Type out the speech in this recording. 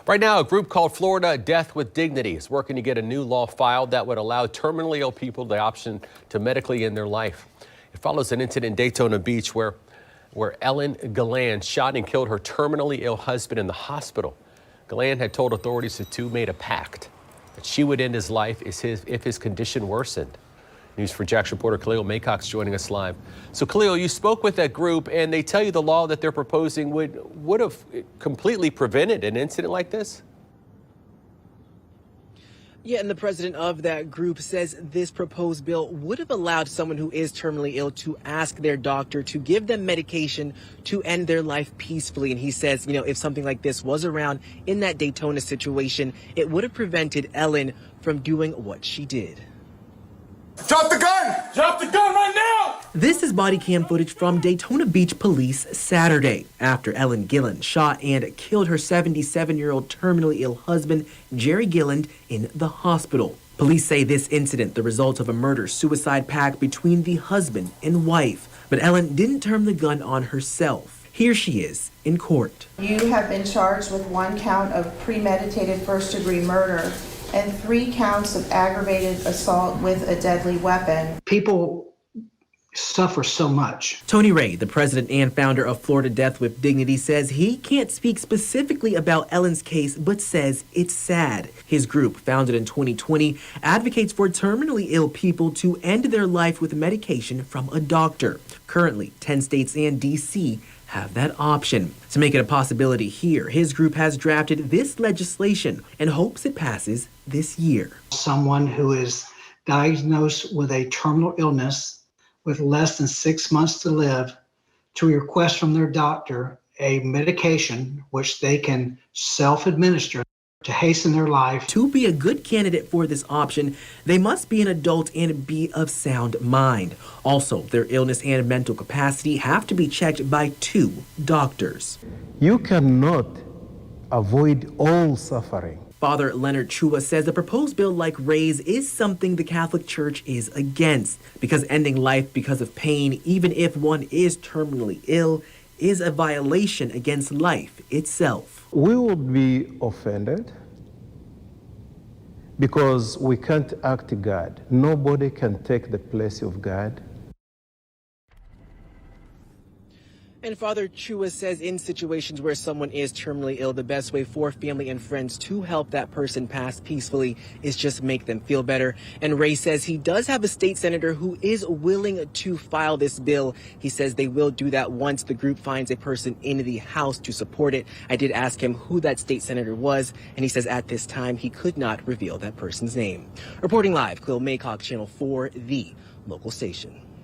Right now, a group called Florida Death with Dignity is working to get a new law filed that would allow terminally ill people the option to medically end their life. It follows an incident in Daytona Beach where Ellen Galland shot and killed her terminally ill husband in the hospital. Galland had told authorities the two made a pact that she would end his life if his condition worsened. News4Jax reporter Khalil Maycock's joining us live. So Khalil, you spoke with that group and they tell you the law that they're proposing would have completely prevented an incident like this? Yeah, and the president of that group says this proposed bill would have allowed someone who is terminally ill to ask their doctor to give them medication to end their life peacefully. And he says, if something like this was around in that Daytona situation, it would have prevented Ellen from doing what she did. Drop the gun! Drop the gun right now! This is body cam footage from Daytona Beach police Saturday after Ellen Gilland shot and killed her 77-year-old terminally ill husband, Jerry Gilland, in the hospital. Police say this incident the result of a murder-suicide pact between the husband and wife. But Ellen didn't turn the gun on herself. Here she is in court. You have been charged with 1 count of premeditated first-degree murder and 3 counts of aggravated assault with a deadly weapon. People suffer so much. Tony Ray, the president and founder of Florida Death with Dignity, says he can't speak specifically about Ellen's case, but says it's sad. His group, founded in 2020, advocates for terminally ill people to end their life with medication from a doctor. Currently, 10 states and D.C. have that option. To make it a possibility here, his group has drafted this legislation and hopes it passes this year. Someone who is diagnosed with a terminal illness with less than 6 months to live to request from their doctor a medication which they can self-administer to hasten their life. To be a good candidate for this option, they must be an adult and be of sound mind. Also, their illness and mental capacity have to be checked by 2 doctors. You cannot avoid all suffering. Father Leonard Chua says a proposed bill like Ray's is something the Catholic Church is against, because ending life because of pain, even if one is terminally ill, is a violation against life itself. We would be offended because we can't act God. Nobody can take the place of God. And Father Chua says in situations where someone is terminally ill, the best way for family and friends to help that person pass peacefully is just make them feel better. And Ray says he does have a state senator who is willing to file this bill. He says they will do that once the group finds a person in the House to support it. I did ask him who that state senator was, and he says at this time he could not reveal that person's name. Reporting live, Khalil Maycock, Channel 4, the local station.